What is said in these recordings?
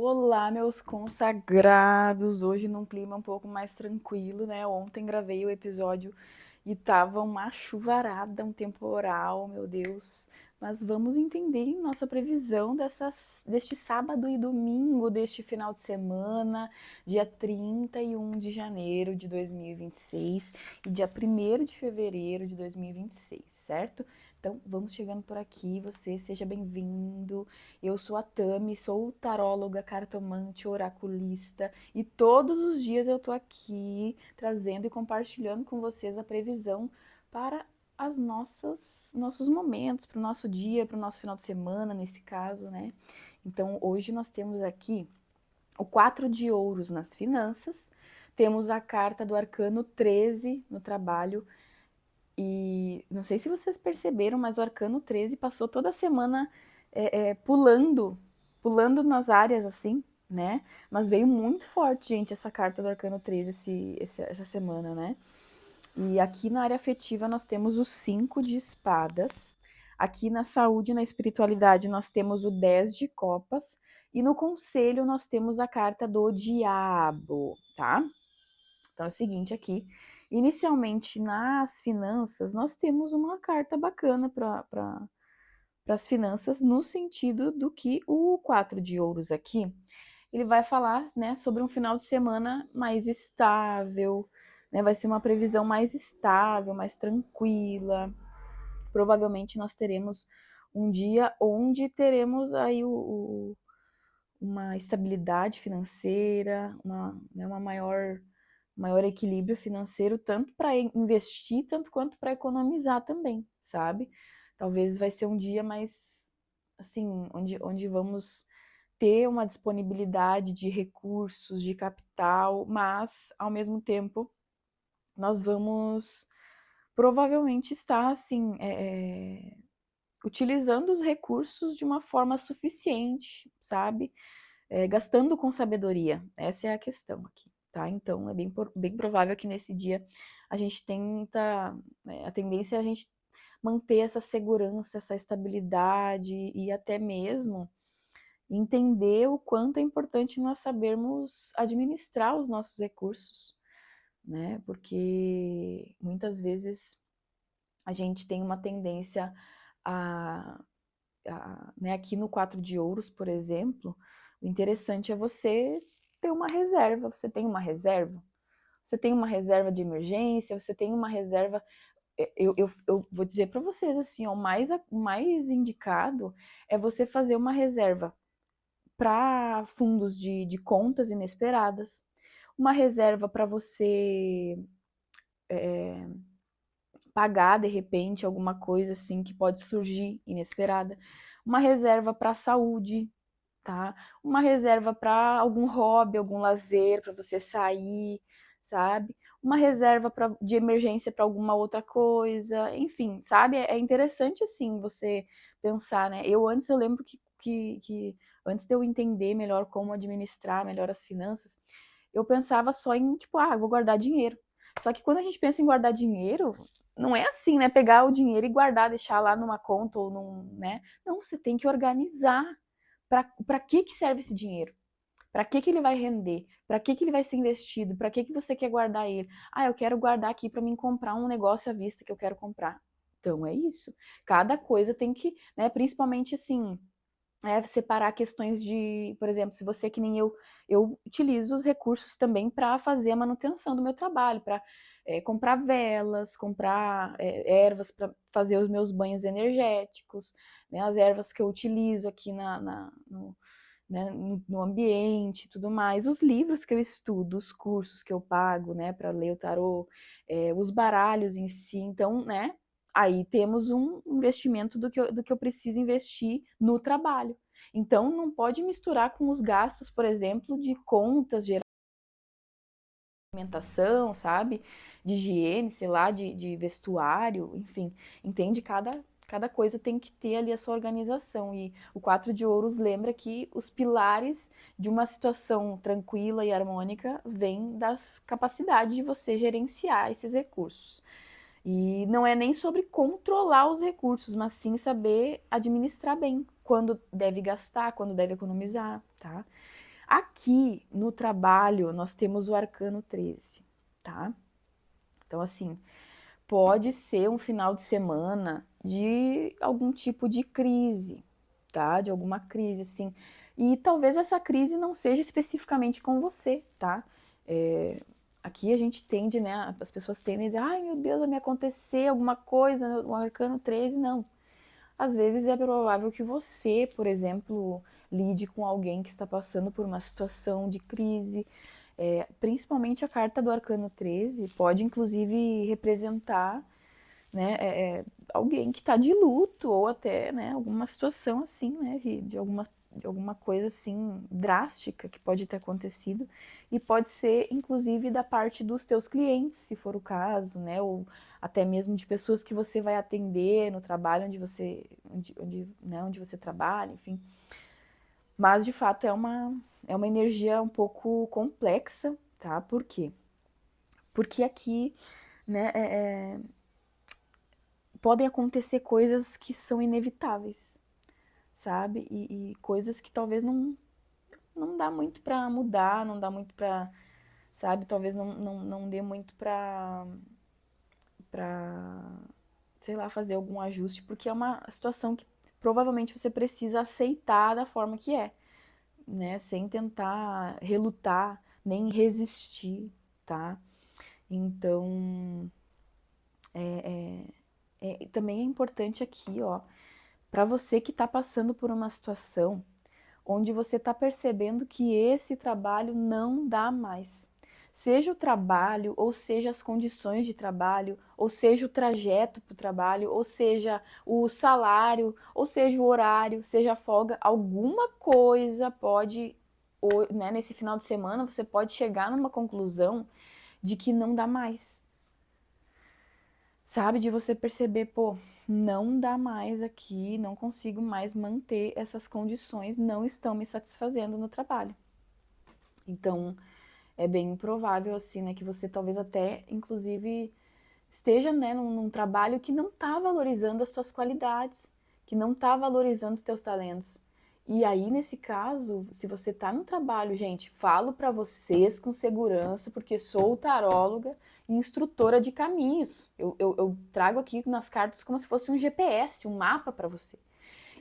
Olá, meus consagrados! Hoje num clima um pouco mais tranquilo, né? Ontem gravei o episódio e tava uma chuvarada, um temporal, meu Deus. Mas vamos entender nossa previsão deste sábado e domingo, deste final de semana, dia 31 de janeiro de 2026 e dia 1º de fevereiro de 2026, certo? Então, vamos chegando por aqui, você seja bem-vindo. Eu sou a Tami, sou taróloga, cartomante, oraculista e todos os dias eu tô aqui trazendo e compartilhando com vocês a previsão para as nossos momentos, para o nosso dia, para o nosso final de semana, nesse caso, né? Então, hoje nós temos aqui o 4 de ouros nas finanças, temos a carta do arcano 13 no trabalho, e não sei se vocês perceberam, mas o arcano 13 passou toda a semana pulando nas áreas assim, né? Mas veio muito forte, gente, essa carta do arcano 13 essa semana, né? E aqui na área afetiva nós temos o 5 de espadas. Aqui na saúde e na espiritualidade nós temos o 10 de copas. E no conselho nós temos a carta do diabo, tá? Então é o seguinte aqui. Inicialmente nas finanças nós temos uma carta bacana para as finanças no sentido do que o 4 de ouros aqui, ele vai falar, né, sobre um final de semana mais estável, né, vai ser uma previsão mais estável, mais tranquila. Provavelmente nós teremos um dia onde teremos aí uma estabilidade financeira, uma maior equilíbrio financeiro, tanto para investir, tanto quanto para economizar também, sabe? Talvez vai ser um dia mais, assim, onde vamos ter uma disponibilidade de recursos, de capital, mas, ao mesmo tempo, nós vamos provavelmente estar, assim, utilizando os recursos de uma forma suficiente, sabe? Gastando com sabedoria. Essa é a questão aqui, tá? Então, é bem provável que nesse dia a gente tenta, a tendência é a gente manter essa segurança, essa estabilidade e até mesmo entender o quanto é importante nós sabermos administrar os nossos recursos, né? Porque muitas vezes a gente tem uma tendência a, né, aqui no 4 de ouros, por exemplo, o interessante é você ter uma reserva. Você tem uma reserva? Você tem uma reserva de emergência? Você tem uma reserva? Eu vou dizer para vocês assim, ó, o mais indicado é você fazer uma reserva para fundos de contas inesperadas, uma reserva para você pagar de repente alguma coisa assim que pode surgir inesperada, uma reserva para a saúde, tá? Uma reserva para algum hobby, algum lazer, para você sair, sabe? Uma reserva de emergência para alguma outra coisa, enfim, sabe? É interessante assim você pensar, né? Eu lembro que antes de eu entender melhor como administrar melhor as finanças, eu pensava só em, tipo, eu vou guardar dinheiro. Só que quando a gente pensa em guardar dinheiro, não é assim, né? Pegar o dinheiro e guardar, deixar lá numa conta ou né? Não, você tem que organizar. Para que serve esse dinheiro? Para que ele vai render? Para que ele vai ser investido? Para que você quer guardar ele? Eu quero guardar aqui para mim comprar um negócio à vista que eu quero comprar. Então é isso. Cada coisa tem que, né, principalmente assim, separar questões de, por exemplo, se você que nem eu utilizo os recursos também para fazer a manutenção do meu trabalho, para comprar velas, comprar ervas para fazer os meus banhos energéticos, né, as ervas que eu utilizo aqui né, no ambiente e tudo mais, os livros que eu estudo, os cursos que eu pago, né, para ler o tarô, os baralhos em si, então, né, aí temos um investimento do que eu preciso investir no trabalho. Então, não pode misturar com os gastos, por exemplo, de contas, de alimentação, sabe? De higiene, sei lá, de vestuário, enfim. Entende? Cada coisa tem que ter ali a sua organização. E o 4 de ouros lembra que os pilares de uma situação tranquila e harmônica vêm das capacidades de você gerenciar esses recursos. E não é nem sobre controlar os recursos, mas sim saber administrar bem, quando deve gastar, quando deve economizar, tá? Aqui no trabalho nós temos o arcano 13, tá? Então assim, pode ser um final de semana de algum tipo de crise, tá? De alguma crise, assim. E talvez essa crise não seja especificamente com você, tá? Aqui a gente tende, né? As pessoas tendem a dizer, ai meu Deus, vai me acontecer alguma coisa no arcano 13, não. Às vezes é provável que você, por exemplo, lide com alguém que está passando por uma situação de crise. Principalmente a carta do arcano 13 pode inclusive representar, né, alguém que está de luto ou até, né, alguma situação assim, né, de alguma coisa assim drástica que pode ter acontecido e pode ser inclusive da parte dos teus clientes, se for o caso, né, ou até mesmo de pessoas que você vai atender no trabalho onde você trabalha, enfim. Mas de fato é uma energia um pouco complexa, tá? Por quê? Porque aqui, né, podem acontecer coisas que são inevitáveis, sabe? E coisas que talvez não dá muito pra mudar, não dá muito pra, sabe? Talvez não dê muito pra, sei lá, fazer algum ajuste, porque é uma situação que provavelmente você precisa aceitar da forma que é, né? Sem tentar relutar, nem resistir, tá? Então, também é importante aqui, ó, para você que está passando por uma situação onde você está percebendo que esse trabalho não dá mais. Seja o trabalho, ou seja as condições de trabalho, ou seja o trajeto para o trabalho, ou seja o salário, ou seja o horário, seja a folga, alguma coisa pode, né, nesse final de semana, você pode chegar numa conclusão de que não dá mais. Sabe, de você perceber, pô, não dá mais aqui, não consigo mais manter essas condições, não estão me satisfazendo no trabalho. Então, é bem provável, assim, né, que você talvez até, inclusive, esteja, né, num trabalho que não está valorizando as suas qualidades, que não está valorizando os teus talentos. E aí, nesse caso, se você está no trabalho, gente, falo para vocês com segurança, porque sou taróloga e instrutora de caminhos. Eu trago aqui nas cartas como se fosse um GPS, um mapa para você.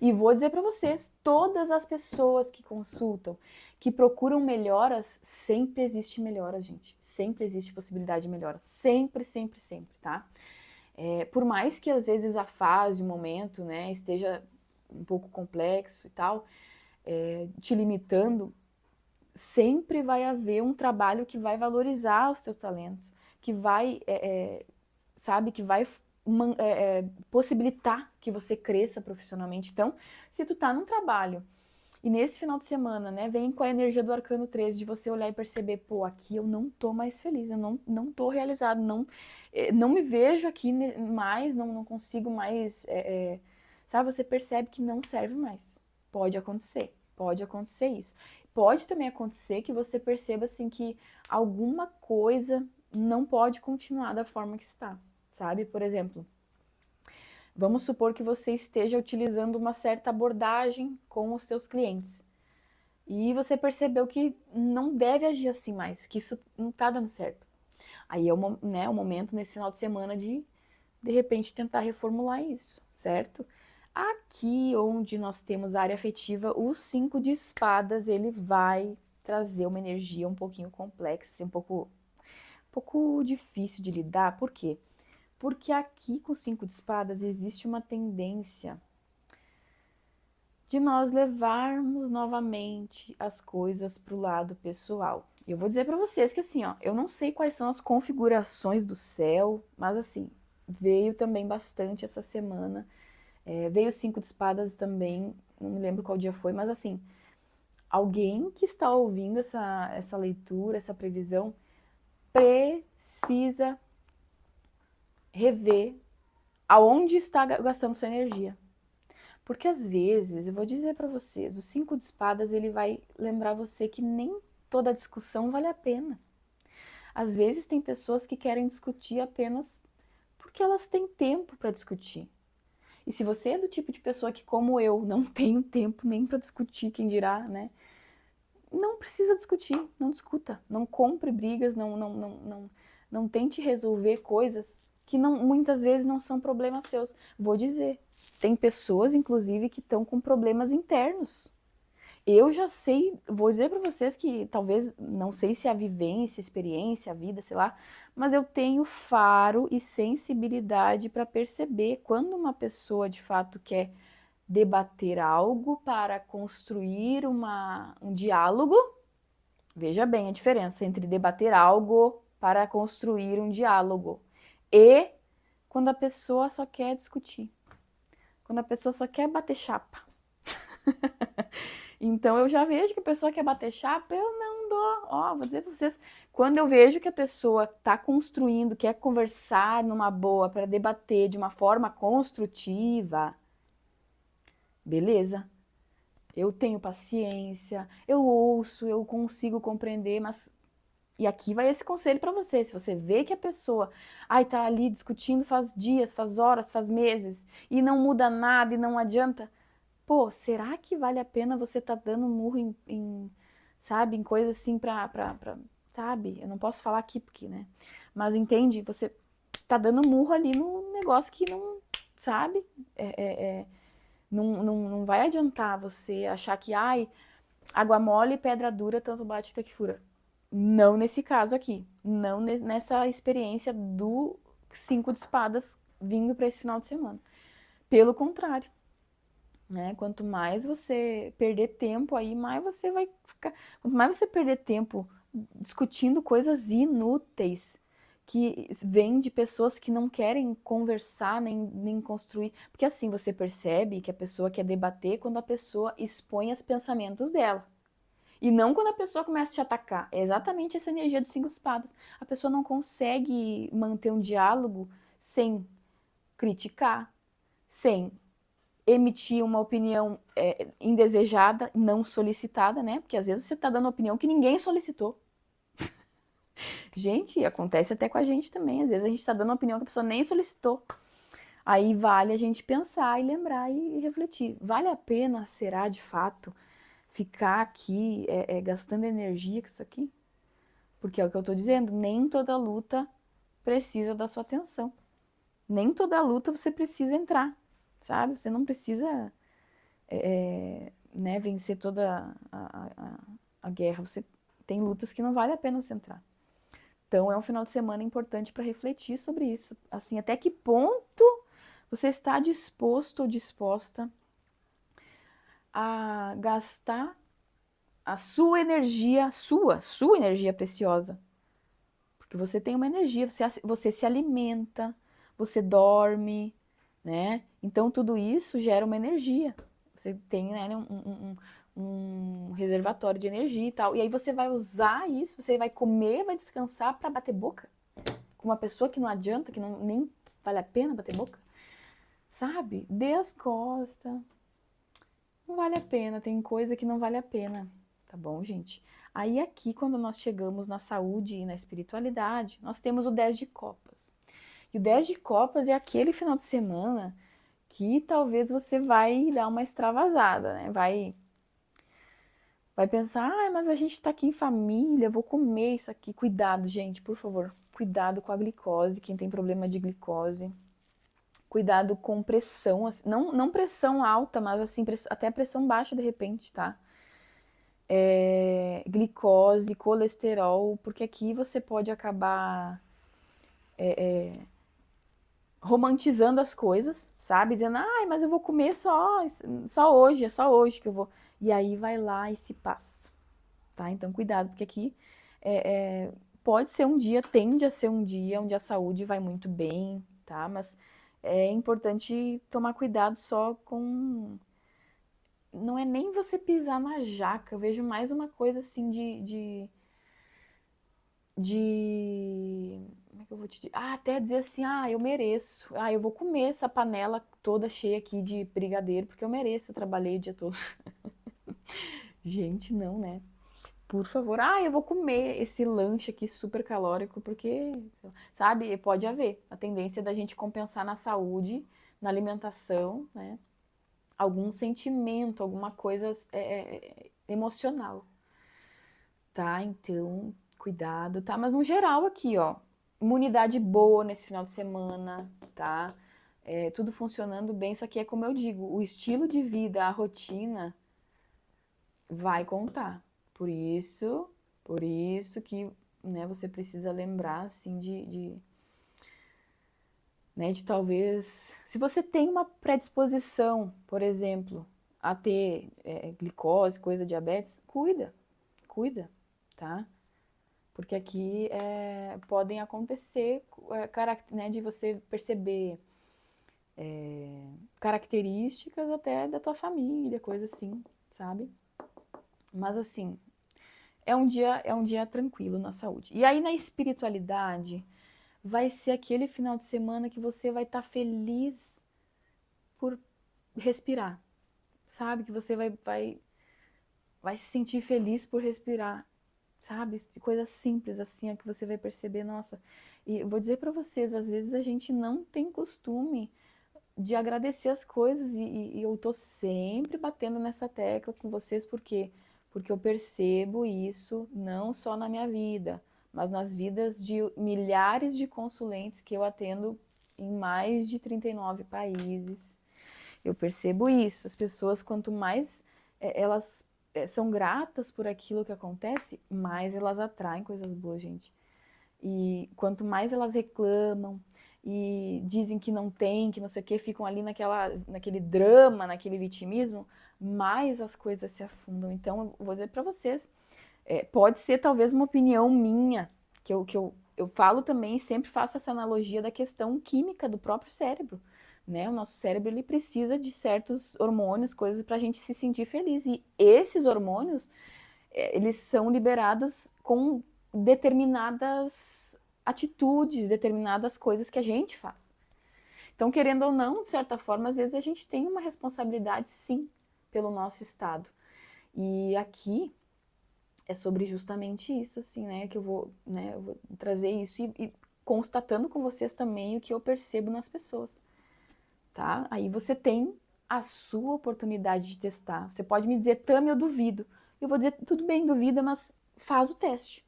E vou dizer para vocês, todas as pessoas que consultam, que procuram melhoras, sempre existe melhoras, gente. Sempre existe possibilidade de melhora. Sempre, sempre, sempre, tá? Por mais que às vezes a fase, o momento, né, esteja um pouco complexo e tal, te limitando, sempre vai haver um trabalho que vai valorizar os teus talentos, que vai, sabe, que vai possibilitar que você cresça profissionalmente. Então, se tu tá num trabalho e nesse final de semana, né, vem com a energia do Arcano 13 de você olhar e perceber, pô, aqui eu não tô mais feliz, eu não tô realizado, não me vejo aqui mais, não consigo mais, sabe, você percebe que não serve mais. Pode acontecer isso. Pode também acontecer que você perceba, assim, que alguma coisa não pode continuar da forma que está, sabe? Por exemplo, vamos supor que você esteja utilizando uma certa abordagem com os seus clientes. E você percebeu que não deve agir assim mais, que isso não está dando certo. Aí é o momento nesse final de semana de repente, tentar reformular isso, certo? Aqui onde nós temos a área afetiva, o 5 de espadas, ele vai trazer uma energia um pouquinho complexa, assim, um pouco difícil de lidar. Por quê? Porque aqui com o 5 de espadas existe uma tendência de nós levarmos novamente as coisas para o lado pessoal. Eu vou dizer para vocês que assim, ó, eu não sei quais são as configurações do céu, mas assim, veio também bastante essa semana. Veio 5 de espadas também, não me lembro qual dia foi, mas assim, alguém que está ouvindo essa leitura, essa previsão, precisa rever aonde está gastando sua energia. Porque às vezes, eu vou dizer para vocês, o 5 de espadas ele vai lembrar você que nem toda discussão vale a pena. Às vezes tem pessoas que querem discutir apenas porque elas têm tempo para discutir. E se você é do tipo de pessoa que, como eu, não tenho tempo nem para discutir, quem dirá, né? não precisa discutir, não discuta, não compre brigas, não tente resolver coisas que muitas vezes não são problemas seus. Vou dizer, tem pessoas, inclusive, que estão com problemas internos. Eu já sei, vou dizer para vocês que talvez, não sei se é a vivência, a experiência, a vida, sei lá, mas eu tenho faro e sensibilidade para perceber quando uma pessoa de fato quer debater algo para construir um diálogo. Veja bem a diferença entre debater algo para construir um diálogo e quando a pessoa só quer discutir, quando a pessoa só quer bater chapa. Então eu já vejo que a pessoa quer bater chapa, eu não dou. Ó, vou dizer pra vocês, quando eu vejo que a pessoa tá construindo, quer conversar numa boa para debater de uma forma construtiva, beleza. Eu tenho paciência, eu ouço, eu consigo compreender, mas e aqui vai esse conselho para você. Se você vê que a pessoa, tá ali discutindo faz dias, faz horas, faz meses e não muda nada e não adianta, pô, será que vale a pena você tá dando murro sabe, em coisa assim sabe? Eu não posso falar aqui porque, né? Mas entende? Você tá dando murro ali no negócio que não, sabe? Não vai adiantar você achar que, água mole e pedra dura, tanto bate até que fura. Não nesse caso aqui. Não nessa experiência do 5 de espadas vindo para esse final de semana. Pelo contrário. Né? Quanto mais você perder tempo aí, mais você vai ficar. Quanto mais você perder tempo discutindo coisas inúteis que vêm de pessoas que não querem conversar nem construir. Porque assim você percebe que a pessoa quer debater quando a pessoa expõe os pensamentos dela. E não quando a pessoa começa a te atacar. É exatamente essa energia dos 5 espadas. A pessoa não consegue manter um diálogo sem criticar, sem emitir uma opinião indesejada, não solicitada, né? Porque às vezes você está dando opinião que ninguém solicitou. Gente, acontece até com a gente também. Às vezes a gente está dando uma opinião que a pessoa nem solicitou. Aí vale a gente pensar e lembrar e refletir. Vale a pena, será de fato, ficar aqui gastando energia com isso aqui? Porque é o que eu estou dizendo, nem toda luta precisa da sua atenção. Nem toda luta você precisa entrar, sabe? Você não precisa né, vencer toda a guerra. Você tem lutas que não vale a pena você entrar. Então é um final de semana importante para refletir sobre isso. Assim, até que ponto você está disposto ou disposta a gastar a sua energia, sua energia preciosa. Porque você tem uma energia, você se alimenta, você dorme, né? Então tudo isso gera uma energia. Você tem, né, um reservatório de energia e tal. E aí você vai usar isso, você vai comer, vai descansar para bater boca com uma pessoa que não adianta, que não, nem vale a pena bater boca. Sabe? Dê as costas. Não vale a pena, tem coisa que não vale a pena. Tá bom, gente? Aí aqui, quando nós chegamos na saúde e na espiritualidade, nós temos o 10 de copas. E o 10 de copas é aquele final de semana que talvez você vai dar uma extravasada, né? Vai pensar, mas a gente tá aqui em família, vou comer isso aqui. Cuidado, gente, por favor. Cuidado com a glicose, quem tem problema de glicose. Cuidado com pressão, assim, não pressão alta, mas assim, até pressão baixa de repente, tá? Glicose, colesterol, porque aqui você pode acabar romantizando as coisas, sabe? Dizendo, mas eu vou comer só hoje, é só hoje que eu vou. E aí vai lá e se passa, tá? Então cuidado, porque aqui pode ser um dia, tende a ser um dia onde a saúde vai muito bem, tá? Mas é importante tomar cuidado só com. Não é nem você pisar na jaca, eu vejo mais uma coisa assim como é que eu vou te dizer? Até dizer assim, eu mereço. Eu vou comer essa panela toda cheia aqui de brigadeiro, porque eu mereço, eu trabalhei o dia todo. Gente, não, né? Por favor, eu vou comer esse lanche aqui super calórico, porque, sabe, pode haver a tendência da gente compensar na saúde, na alimentação, né? Algum sentimento, alguma coisa emocional. tá? Então, cuidado, tá? Mas no geral aqui, ó, imunidade boa nesse final de semana, tá? Tudo funcionando bem, só que é como eu digo, o estilo de vida, a rotina vai contar. Por isso que, né, você precisa lembrar, assim, né, de talvez, se você tem uma predisposição, por exemplo, a ter glicose, coisa, diabetes, cuida, tá? Porque aqui podem acontecer, né, de você perceber características até da tua família, coisa assim, sabe? Mas assim, é um dia tranquilo na saúde. E aí na espiritualidade, vai ser aquele final de semana que você vai estar feliz por respirar, sabe? Que você vai se sentir feliz por respirar, sabe? Coisas simples assim, é que você vai perceber, nossa. E eu vou dizer para vocês, às vezes a gente não tem costume de agradecer as coisas e eu tô sempre batendo nessa tecla com vocês, porque eu percebo isso não só na minha vida, mas nas vidas de milhares de consulentes que eu atendo em mais de 39 países. Eu percebo isso. As pessoas, quanto mais elas são gratas por aquilo que acontece, mais elas atraem coisas boas, gente. E quanto mais elas reclamam e dizem que não tem, que não sei o que, ficam ali naquele drama, naquele vitimismo, mais as coisas se afundam. Então, eu vou dizer para vocês, pode ser talvez uma opinião minha, que eu falo também, sempre faço essa analogia da questão química do próprio cérebro. Né? O nosso cérebro ele precisa de certos hormônios, coisas para a gente se sentir feliz. E esses hormônios, eles são liberados com determinadas atitudes, determinadas coisas que a gente faz. Então, querendo ou não, de certa forma, às vezes a gente tem uma responsabilidade, sim, pelo nosso estado. E aqui é sobre justamente isso, assim, né, que eu vou trazer isso e constatando com vocês também o que eu percebo nas pessoas, tá? Aí você tem a sua oportunidade de testar. Você pode me dizer, Tami, eu duvido. Eu vou dizer, tudo bem, duvida, mas faz o teste.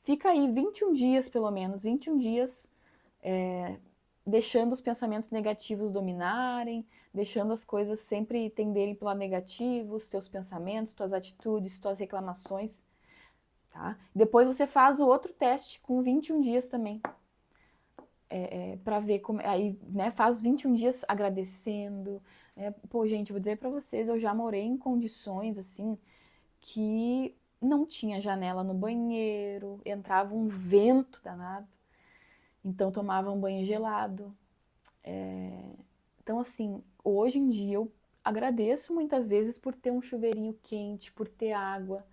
Fica aí 21 dias, pelo menos, 21 dias deixando os pensamentos negativos dominarem, deixando as coisas sempre tenderem para o lado negativo, os teus pensamentos, tuas atitudes, tuas reclamações, tá? Depois você faz o outro teste com 21 dias também, para ver como, aí, né, faz 21 dias agradecendo, pô, gente, vou dizer para vocês, eu já morei em condições, assim, que não tinha janela no banheiro, entrava um vento danado, então tomava um banho gelado. Então, assim, hoje em dia eu agradeço muitas vezes por ter um chuveirinho quente, por ter água,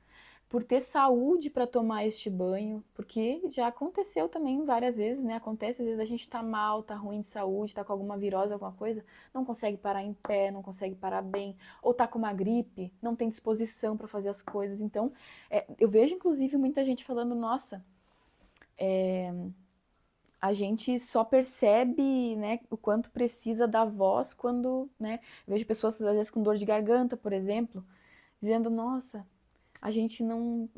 por ter saúde para tomar este banho, porque já aconteceu também várias vezes, né? Acontece às vezes a gente tá mal, tá ruim de saúde, tá com alguma virose, alguma coisa, não consegue parar em pé, não consegue parar bem, ou tá com uma gripe, não tem disposição para fazer as coisas. Então, eu vejo inclusive muita gente falando, nossa, a gente só percebe, né, o quanto precisa da voz quando, né, eu vejo pessoas às vezes com dor de garganta, por exemplo, dizendo, nossa, a gente não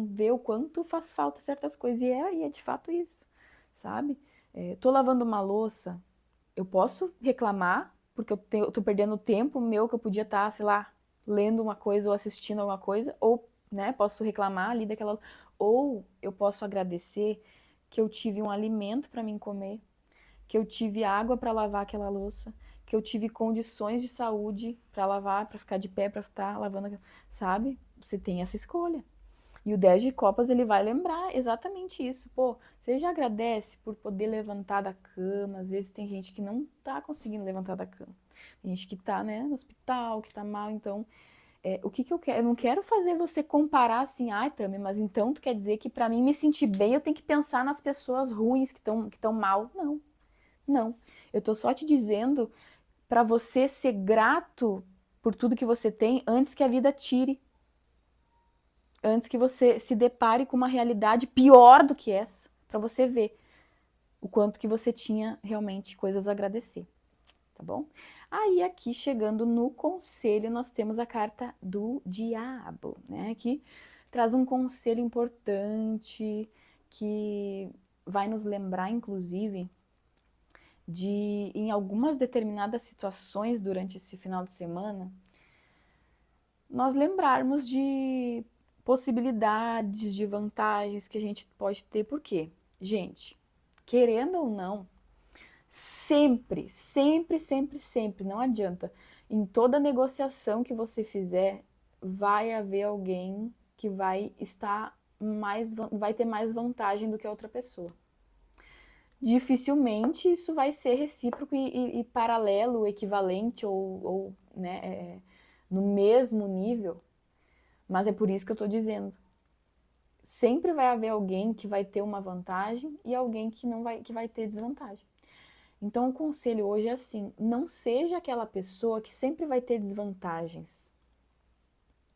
vê o quanto faz falta certas coisas, e é de fato isso, sabe? Tô lavando uma louça, eu posso reclamar, porque eu tô perdendo tempo meu que eu podia estar, sei lá, lendo uma coisa ou assistindo alguma coisa, ou, né, posso reclamar ali daquela, ou eu posso agradecer que eu tive um alimento para mim comer, que eu tive água para lavar aquela louça, que eu tive condições de saúde para lavar, para ficar de pé, para estar lavando, sabe? Você tem essa escolha. E o 10 de copas ele vai lembrar exatamente isso. Pô, você já agradece por poder levantar da cama. Às vezes tem gente que não tá conseguindo levantar da cama. Tem gente que tá, né, no hospital, que tá mal. Então, o que que eu quero? Eu não quero fazer você comparar assim, ai, Tami, mas então tu quer dizer que para mim me sentir bem eu tenho que pensar nas pessoas ruins que estão mal? Não, não. Eu tô só te dizendo para você ser grato por tudo que você tem antes que a vida tire, antes que você se depare com uma realidade pior do que essa, para você ver o quanto que você tinha realmente coisas a agradecer, tá bom? Aí aqui chegando no conselho nós temos a carta do diabo, né? Que traz um conselho importante que vai nos lembrar, inclusive, de, em algumas determinadas situações durante esse final de semana, nós lembrarmos de possibilidades, de vantagens que a gente pode ter. Por quê? Gente, querendo ou não, sempre, sempre, sempre, sempre, não adianta. Em toda negociação que você fizer, vai haver alguém que vai estar mais, vai ter mais vantagem do que a outra pessoa. Dificilmente isso vai ser recíproco e paralelo, equivalente ou né, no mesmo nível, mas é por isso que eu estou dizendo. Sempre vai haver alguém que vai ter uma vantagem e alguém que vai ter desvantagem. Então o conselho hoje é assim, não seja aquela pessoa que sempre vai ter desvantagens,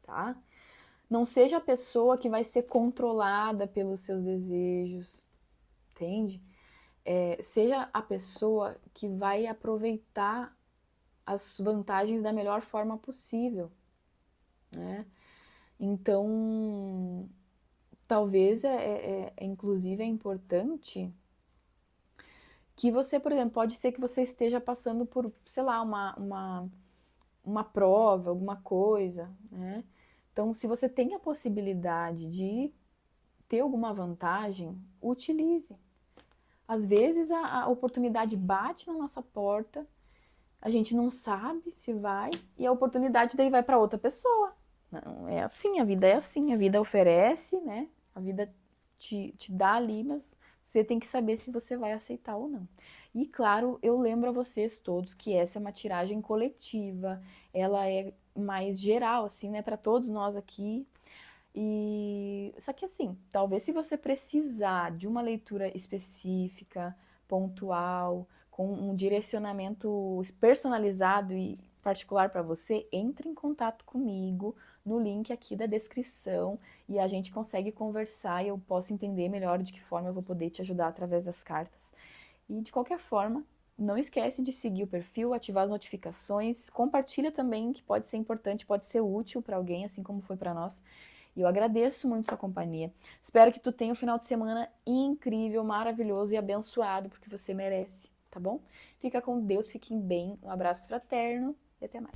tá? Não seja a pessoa que vai ser controlada pelos seus desejos, entende? Seja a pessoa que vai aproveitar as vantagens da melhor forma possível, né? Então, talvez inclusive é importante que você, por exemplo, pode ser que você esteja passando por, sei lá, uma prova, alguma coisa, né? Então, se você tem a possibilidade de ter alguma vantagem, utilize. Às vezes a oportunidade bate na nossa porta, a gente não sabe se vai, e a oportunidade daí vai para outra pessoa. Não, é assim, a vida é assim, a vida oferece, né? A vida te dá ali, mas você tem que saber se você vai aceitar ou não. E claro, eu lembro a vocês todos que essa é uma tiragem coletiva, ela é mais geral, assim, né, para todos nós aqui. E só que assim, talvez se você precisar de uma leitura específica, pontual, com um direcionamento personalizado e particular para você, entre em contato comigo no link aqui da descrição e a gente consegue conversar e eu posso entender melhor de que forma eu vou poder te ajudar através das cartas. E de qualquer forma, não esquece de seguir o perfil, ativar as notificações, compartilha também, que pode ser importante, pode ser útil para alguém, assim como foi para nós. E eu agradeço muito sua companhia. Espero que tu tenha um final de semana incrível, maravilhoso e abençoado, porque você merece, tá bom? Fica com Deus, fiquem bem, um abraço fraterno e até mais.